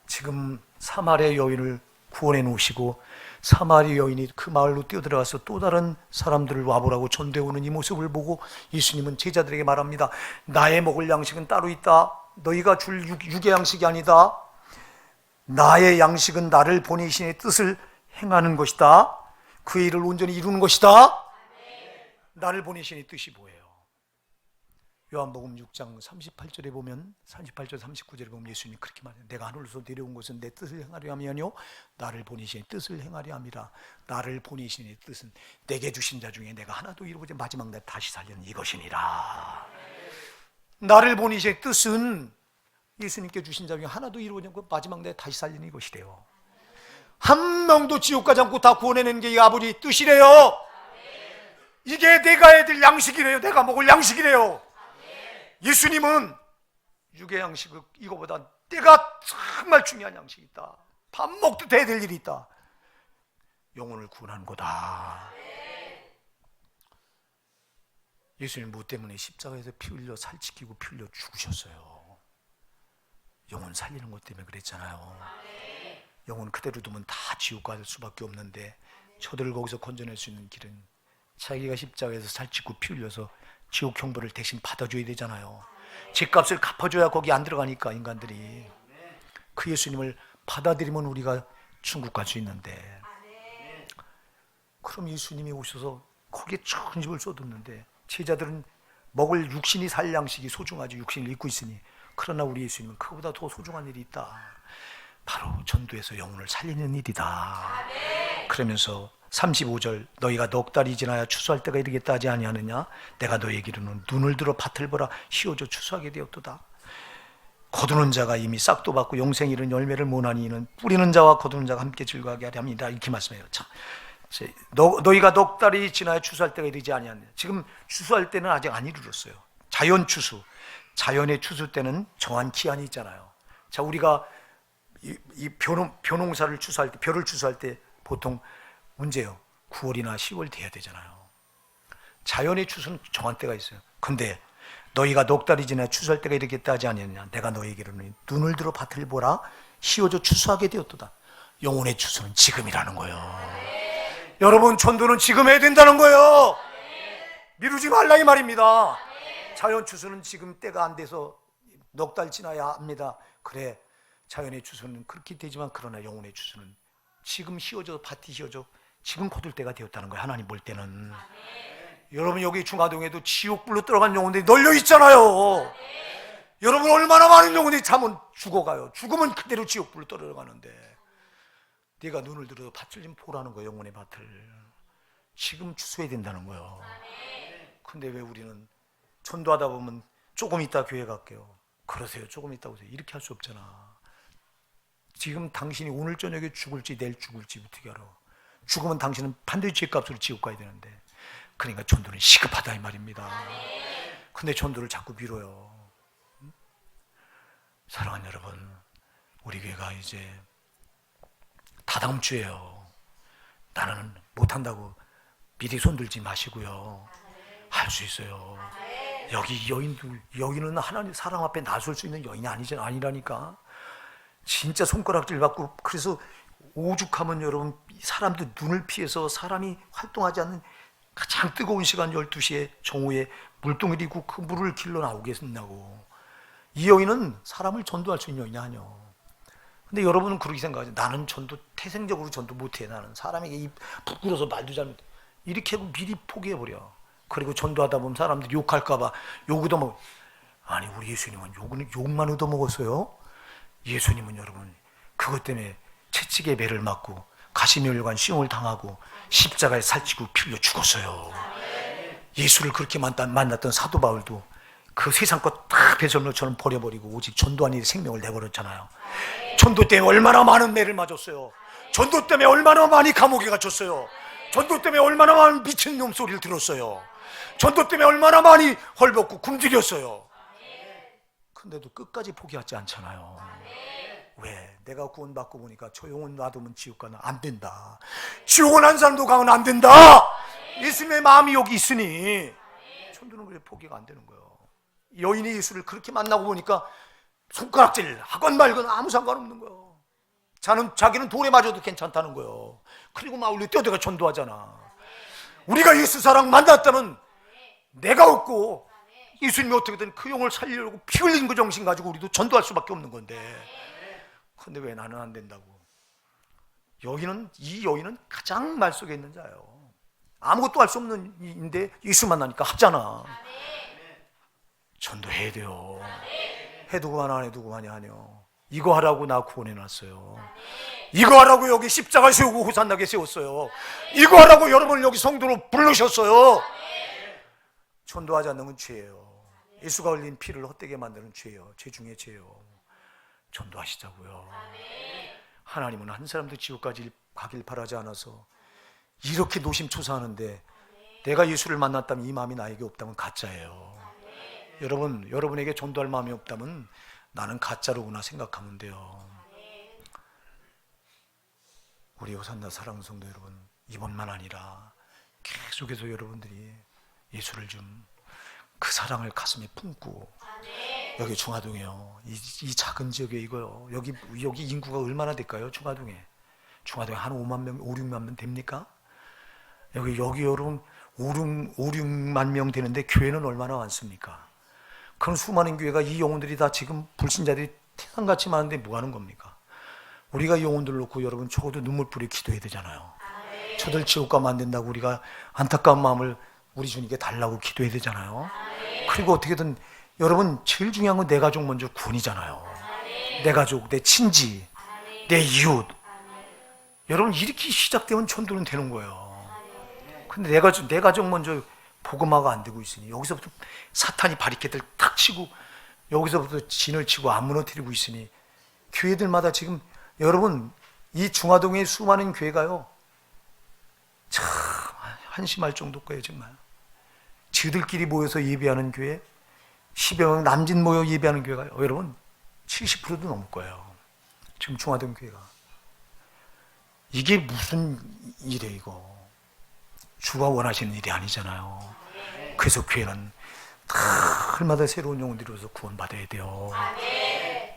지금 사마리아 여인을 구원해 놓으시고 사마리아 여인이 그 마을로 뛰어들어가서 또 다른 사람들을 와보라고 전도해 오는 이 모습을 보고 예수님은 제자들에게 말합니다. 나의 먹을 양식은 따로 있다. 너희가 줄 육의 양식이 아니다. 나의 양식은 나를 보내신 이의 뜻을 행하는 것이다. 그 일을 온전히 이루는 것이다. 나를 보내신 이 뜻이 뭐예요? 요한복음 6장 38절에 보면, 38절 39절에 보면 예수님이 그렇게 말해요. 내가 하늘에서 내려온 것은 내 뜻을 행하려 함이요 나를 보내신 뜻을 행하려 함이라. 나를 보내신 이 뜻은 내게 주신 자 중에 내가 하나도 이루지 마지막 날 다시 살리는 이것이니라. 나를 보내신 뜻은 예수님께 주신 자 중에 하나도 이루지 않고 마지막 날 다시 살리는 이것이래요. 한 명도 지옥 가지 않고 다 구원해내는 게 이 아버지 뜻이래요. 이게 내가 해야 될 양식이래요. 내가 먹을 양식이래요. 예수님은 육의 양식, 이거보다 내가 정말 중요한 양식이 있다. 밥 먹듯 해야 될 일이 있다. 영혼을 구원하는 거다. 예수님 뭐 때문에 십자가에서 피 흘려 살찌키고 피 흘려 죽으셨어요? 영혼 살리는 것 때문에 그랬잖아요. 영혼 그대로 두면 다 지옥 갈 수밖에 없는데 저들을 거기서 건져낼 수 있는 길은 자기가 십자가에서 살찌고 피 흘려서 지옥 형벌을 대신 받아줘야 되잖아요. 죗값을 갚아줘야 거기 안 들어가니까 인간들이. 그 예수님을 받아들이면 우리가 천국 갈 수 있는데, 그럼 예수님이 오셔서 거기에 전 집을 쏟았는데 제자들은 먹을 육신이 살 양식이 소중하지, 육신을 입고 있으니. 그러나 우리 예수님은 그보다 더 소중한 일이 있다. 바로 전도해서 영혼을 살리는 일이다. 그러면서 35절, 너희가 넉 달이 지나야 추수할 때가 이르겠다 하지 아니하느냐? 내가 너희에게 이르노니 눈을 들어 밭을 보라. 휘어져 추수하게 되었도다. 거두는 자가 이미 싹도 받고 영생 이른 열매를 못하니 이는 뿌리는 자와 거두는 자가 함께 즐거워하게 하려 합니다. 이렇게 말씀해요. 참, 너희가 넉 달이 지나야 추수할 때가 이르지 아니하느냐? 지금 추수할 때는 아직 안 이르렀어요. 자연 추수, 자연의 추수 때는 정한 기한이 있잖아요. 자, 우리가 이 벼농사를 추수할 때, 벼를 추수할 때 보통 문제요, 9월이나 10월 돼야 되잖아요. 자연의 추수는 정한 때가 있어요. 근데 너희가 넉 달이 지나 추수할 때가 이르겠다 하지 아니하느냐? 내가 너희에게 이르노니 눈을 들어 밭을 보라. 휘어져 추수하게 되었도다. 영혼의 추수는 지금이라는 거예요. 여러분, 전도는 지금 해야 된다는 거예요. 미루지 말라 이 말입니다. 자연 추수는 지금 때가 안 돼서 넉 달 지나야 합니다. 그래, 자연의 추수는 그렇게 되지만 그러나 영혼의 추수는 지금 휘어져, 밭이 휘어져 지금 거둘 때가 되었다는 거예요. 하나님 볼 때는. 여러분, 여기 중화동에도 지옥불로 들어간 영혼들이 널려 있잖아요. 여러분, 얼마나 많은 영혼들이 잠은 죽어가요. 죽으면 그대로 지옥불로 떨어가는데 네가 눈을 들어 밭을 좀 보라는 거예요. 영혼의 밭을 지금 추수해야 된다는 거예요. 근데 왜 우리는 전도하다 보면 조금 있다 교회 갈게요. 그러세요. 조금 있다 오세요. 이렇게 할 수 없잖아. 지금 당신이 오늘 저녁에 죽을지 내일 죽을지 어떻게 알아? 죽으면 당신은 반드시 죄값으로 지옥 가야 되는데. 그러니까 전도는 시급하다 이 말입니다. 근데 전도를 자꾸 미뤄요. 사랑하는 여러분, 우리 교회가 이제 다다음 주에요. 나는 못한다고 미리 손들지 마시고요. 할 수 있어요. 여기 여인은 하나님 사람 앞에 나설 수 있는 여인이 아니라니까. 진짜 손가락질 받고, 그래서 오죽하면 여러분, 사람들 눈을 피해서 사람이 활동하지 않는 가장 뜨거운 시간 12시에 정오에 물동이를 입고 그 물을 길러 나오겠냐고. 이 여인은 사람을 전도할 수 있는 여인이 아니요. 근데 여러분은 그렇게 생각하죠. 나는 전도, 태생적으로 전도 못해. 나는 사람에게 입 부끄러워서 말도 잘못해. 이렇게 하고 미리 포기해버려. 그리고 전도하다 보면 사람들이 욕할까봐 욕 얻어먹어. 아니, 우리 예수님은 욕만 얻어먹었어요? 예수님은 여러분, 그것 때문에 채찍에 매를 맞고 가시면열관 시험을 당하고 십자가에 살찌고 피 흘려 죽었어요. 예수를 그렇게 만났던 사도 바울도 그 세상 것 다 배설물처럼 버려버리고 오직 전도한 일에 생명을 내버렸잖아요. 전도 때문에 얼마나 많은 매를 맞았어요. 전도 때문에 얼마나 많이 감옥에 갇혔어요. 전도 때문에 얼마나 많은 미친놈 소리를 들었어요. 전도 때문에 얼마나 많이 헐벗고 굶주렸어요. 근데도 끝까지 포기하지 않잖아요. 왜? 내가 구원받고 보니까 저 영혼 놔두면 지옥 가나 안 된다. 지옥은 한 사람도 가면 안 된다. 예수님의 마음이 여기 있으니 전도는 왜 포기가 안 되는 거예요? 여인이 예수를 그렇게 만나고 보니까 손가락질 하건 말건 아무 상관없는 거예요. 자기는 돌에 맞아도 괜찮다는 거예요. 그리고 막 우리 뛰어들어가 전도하잖아. 우리가 예수 사랑 만났다면 내가 없고 예수님이 어떻게든 그 영혼을 살리려고 피 흘린 그 정신 가지고 우리도 전도할 수밖에 없는 건데, 근데 왜 나는 안 된다고? 이 여인은 가장 말 속에 있는 자예요. 아무것도 할 수 없는 인데 예수 만나니까 하잖아. 전도해야 돼요. 해도 그만 안 해도 그만이 아니요. 이거 하라고 나 구원해놨어요. 이거 하라고 여기 십자가 세우고 호산나게 세웠어요. 이거 하라고 여러분을 여기 성도로 부르셨어요. 전도하지 않는 건 죄예요. 예수가 흘린 피를 헛되게 만드는 죄예요. 죄 중에 죄예요. 전도하시자고요. 하나님은 한 사람도 지옥까지 가길 바라지 않아서 이렇게 노심초사하는데, 내가 예수를 만났다면 이 마음이 나에게 없다면 가짜예요. 여러분에게 전도할 마음이 없다면 나는 가짜로구나 생각하면 돼요. 우리 호산나 사랑하는 성도 여러분, 이번만 아니라 계속해서 여러분들이 예수를 좀 그 사랑을 가슴에 품고, 여기 중화동에요. 이 작은 지역에 이거요. 여기 인구가 얼마나 될까요? 중화동에 한 5만 명, 5, 6만 명 됩니까? 여기 여러분 5, 6만 명 되는데 교회는 얼마나 많습니까? 그런 수많은 교회가 이 영혼들이 다 지금 불신자들이 태산같이 많은데 뭐 하는 겁니까? 우리가 이 영혼들 놓고 여러분 적어도 눈물 뿌리고 기도해야 되잖아요. 저들 지옥 가면 안 된다고 우리가 안타까운 마음을 우리 주님께 달라고 기도해야 되잖아요. 그리고 어떻게든 여러분 제일 중요한 건 내 가족 먼저 구원이잖아요. 내 가족, 내 친지, 내 이웃. 여러분 이렇게 시작되면 전도는 되는 거예요. 근데 내 가족 먼저 복음화가 안 되고 있으니, 여기서부터 사탄이 바리케드를 탁 치고 여기서부터 진을 치고 안 무너뜨리고 있으니, 교회들마다 지금 여러분 이 중화동의 수많은 교회가요 참 한심할 정도 거예요. 정말 지들끼리 모여서 예배하는 교회 10여 명 남짓 모여 예배하는 교회가 여러분 70%도 넘을 거예요. 지금 중화동 교회가. 이게 무슨 일이에요 이거. 주가 원하시는 일이 아니잖아요. 그래서 교회는 날마다 새로운 영혼들이 오서 구원받아야 돼요.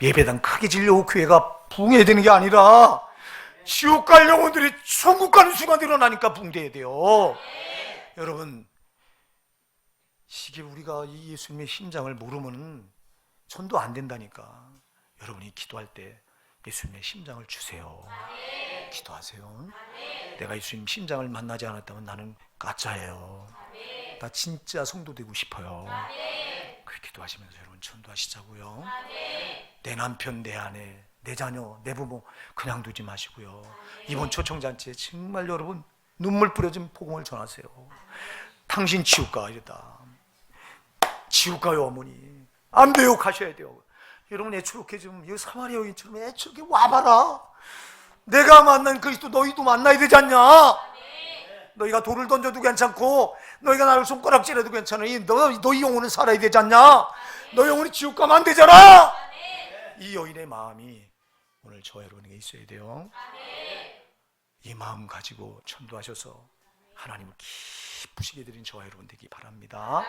예배당 크게 지려고 교회가 부흥해야 되는 게 아니라 지옥 갈 영혼들이 천국 가는 순간 일어나니까 부흥돼야 돼요. 여러분 이게 우리가 이 예수님의 심장을 모르면 전도 안 된다니까. 여러분이 기도할 때 예수님의 심장을 주세요. 기도하세요. 내가 예수님 심장을 만나지 않았다면 나는 가짜예요. 나 진짜 성도 되고 싶어요. 그렇게 기도하시면서 여러분 전도하시자고요. 내 남편, 내 아내, 내 자녀, 내 부모 그냥 두지 마시고요. 이번 초청잔치에 정말 여러분 눈물 뿌려진 복음을 전하세요. 당신 지옥 가 이러다. 지옥 가요 어머니. 안 돼요. 가셔야 돼요. 여러분 애초롭게 좀 사마리아 여인처럼 애초롭게 와봐라. 내가 만난 그리스도 너희도 만나야 되지 않냐? 너희가 돌을 던져도 괜찮고 너희가 나를 손가락질해도 괜찮으니 너희 영혼은 살아야 되지 않냐? 너 영혼이 지옥 가면 안 되잖아. 이 여인의 마음이 오늘 저 여러분에게 있어야 돼요. 이 마음 가지고 전도하셔서 하나님을 기쁘시게 드린 저와 여러분 되기 바랍니다.